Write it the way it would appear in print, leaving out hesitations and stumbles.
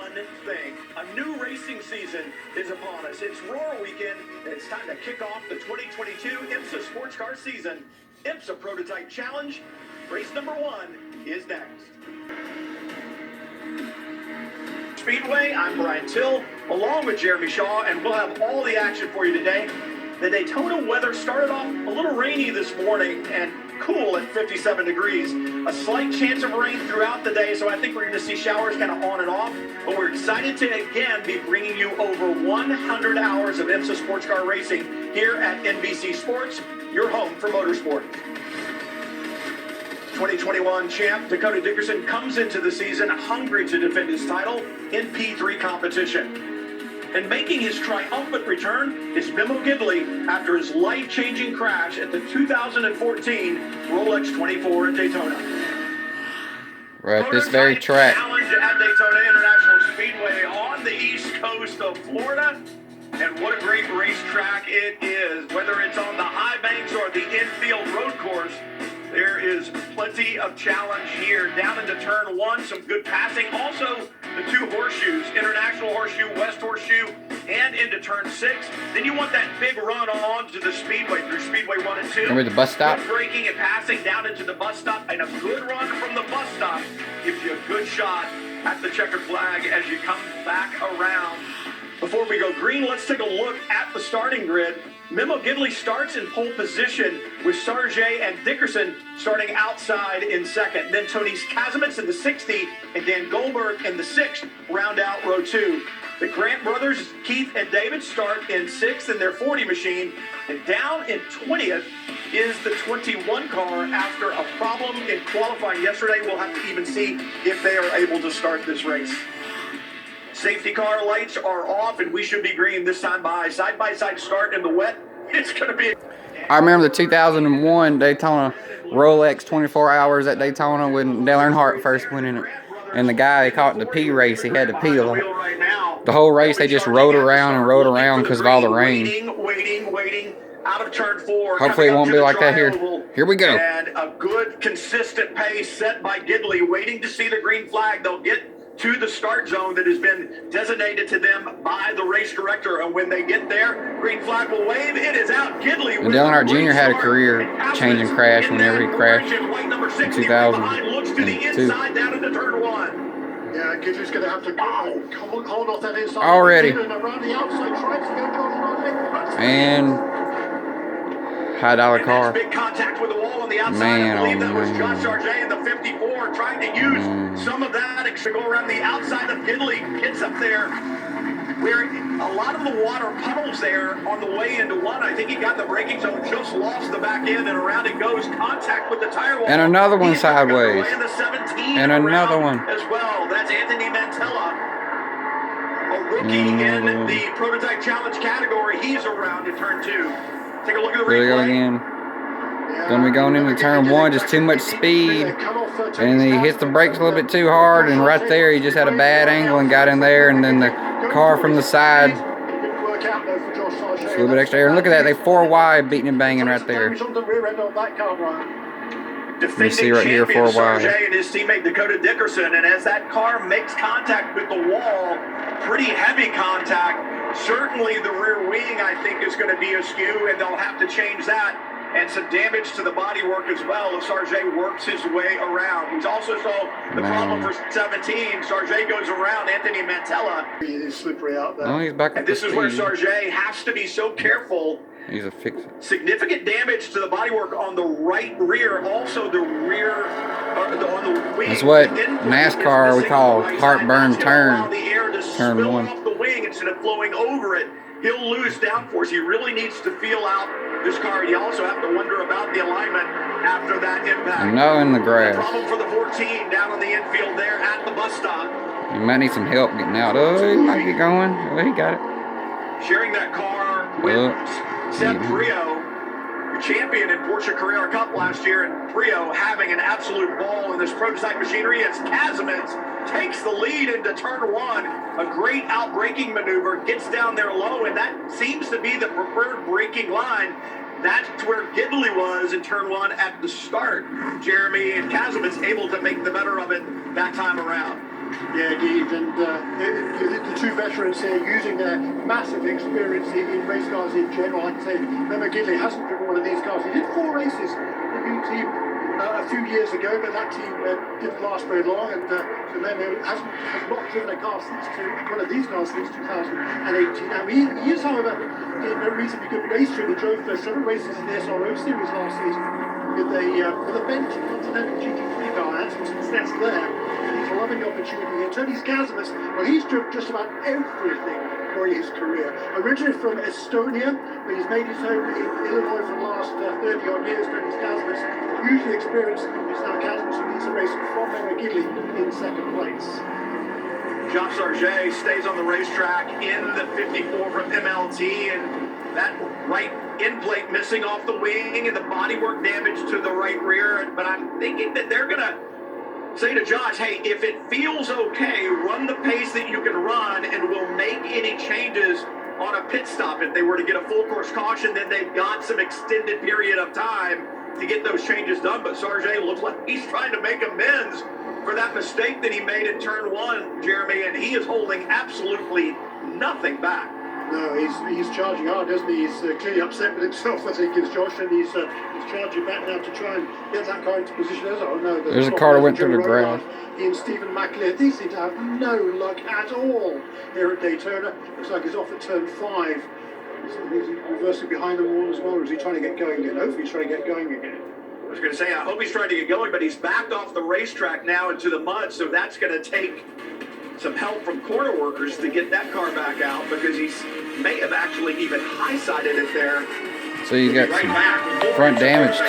one thing. A new racing season is upon us. It's Roar Weekend, and it's time to kick off the 2022 IMSA Sports Car season. IMSA Prototype Challenge, race number 1 is next. Speedway, I'm Brian Till, along with Jeremy Shaw, and we'll have all the action for you today. The Daytona weather started off a little rainy this morning and cool at 57 degrees. A slight chance of rain throughout the day, so I think we're going to see showers kind of on and off. But we're excited to, again, be bringing you over 100 hours of IMSA sports car racing here at NBC Sports, your home for motorsport. 2021 champ Dakota Dickerson comes into the season hungry to defend his title in P3 competition. And making his triumphant return is Memo Gidley after his life-changing crash at the 2014 Rolex 24 at Daytona. We're at this very track. Challenge at Daytona International Speedway on the east coast of Florida. And what a great racetrack it is. Whether it's on the high banks or the infield road course, there is plenty of challenge here. Down into turn 1, some good passing. Also, the 2 horseshoes, International Horseshoe, West Horseshoe, and into turn 6. Then you want that big run on to the Speedway through Speedway 1 and 2. Remember the bus stop? Good braking and passing down into the bus stop, and a good run from the bus stop gives you a good shot at the checkered flag as you come back around. Before we go green, let's take a look at the starting grid. Memo Gidley starts in pole position with Sargé and Dickerson starting outside in second. Then Tony Kazimierz in the 60 and Dan Goldberg in the 6th round out row 2. The Grant brothers, Keith and David, start in 6th in their 40 machine. And down in 20th is the 21 car after a problem in qualifying yesterday. We'll have to even see if they are able to start this race. Safety car lights are off, and we should be green this time by side-by-side start in the wet. It's going to be... I remember the 2001 Daytona Rolex 24 hours at Daytona when Dale Earnhardt first went in it. And the guy, they called it the P race. He had to pee the whole race. They just rode around and rode around because of all the rain. Waiting. Out of turn 4. Hopefully it won't be like that here. Here we go. And a good, consistent pace set by Gidley, waiting to see the green flag. They'll get to the start zone that has been designated to them by the race director. And when they get there, green flag will wave. It is out. Gidley. And Dale Earnhardt Jr. had a career-changing crash whenever he crashed in 2002. Looks to the inside down into turn 1. Yeah, Gidley's going to have to hold off that inside. Already. And around the outside, tries to get across. And high-dollar car. Big contact with the wall on the outside. Man, I believe that was Josh Sargé in the 54 trying to use some of that to go around the outside of Gidley. Gets up there where a lot of the water puddles there on the way into 1. I think he got the braking zone, just lost the back end, and around it goes. Contact with the tire wall. And another one sideways. And the 17 and another one as well. That's Anthony Mantella, a rookie in the Prototype Challenge category. He's around in turn 2. Take a look at the Here we go replay. again. Gonna be going into turn 1, just too much speed. And he hits the brakes a little bit too hard, and right there he just had a bad angle and got in there, and then the car from the side just a little bit extra air. And look at that, they 4 wide beating and banging right there. You see right here 4 wide. Sargé and his teammate Dakota Dickerson, and as that car makes contact with the wall, pretty heavy contact, certainly the rear wing I think is going to be askew, and they'll have to change that. And some damage to the bodywork as well if Sargé works his way around. He's also saw the problem for 17. Sargé goes around Anthony Mantella. He's slippery out there. Oh, he's back And this is where Sargé has to be so careful. He's a fix it. Significant damage to the bodywork on the right rear. Also the rear, on the wing. That's what NASCAR we call heartburn turn. Turn 1. Off the wing instead of flowing over it. He'll lose downforce. He really needs to feel out this car. You also have to wonder about the alignment after that impact. And no in the grass. Problem for the 14 down on the infield there at the bus stop. You might need some help getting out. Oh, he might get going. Oh, he got it. Sharing that car with Seb Brio, champion in Porsche Carrera Cup last year, and Brio having an absolute ball in this prototype machinery as Kazimierz takes the lead into turn 1. A great out-braking maneuver, gets down there low, and that seems to be the preferred braking line. That's where Gidley was in turn 1 at the start. Jeremy and Kazimierz able to make the better of it that time around. Yeah, indeed, and the two veterans here using their massive experience in race cars in general. Like I say, remember Gidley hasn't driven one of these cars. He did 4 races in the new team a few years ago, but that team didn't last very long, and Memo has not driven a car one of these cars since 2018. Now he is, however, in a reasonably good race streak. He drove several races in the SRO series last season with a Bench Continental GT3 car, and some success there. He's loving the opportunity. And Tony Skazmas, well, he's driven just about everything during his career. Originally from Estonia, but he's made his home in Illinois for the last 30-odd years. Tony Skazmas, hugely experienced. It's now Skazmas who leads the race from Memo Gidley in second place. Josh Sargent stays on the racetrack in the 54 from MLT, and that right end plate missing off the wing and the bodywork damage to the right rear. But I'm thinking that they're going to say to Josh, hey, if it feels okay, run the pace that you can run, and we'll make any changes on a pit stop. If they were to get a full course caution, then they've got some extended period of time to get those changes done. But Sargent looks like he's trying to make amends for that mistake that he made in turn 1, Jeremy, and he is holding absolutely nothing back. No, he's charging hard, isn't he? He's clearly upset with himself, I think, is Josh, and he's charging back now to try and get that car into position. There's a car that went through the grass. He and Stephen McLeod, they seem to have no luck at all here at Daytona. Looks like he's off at turn 5. Is he reversing behind them all as well, or is he trying to get going again? Hopefully he's trying to get going again. I was going to say, I hope he's trying to get going, but he's backed off the racetrack now into the mud, so that's going to take some help from corner workers to get that car back out, because he may have actually even high-sided it there. So you got some front damage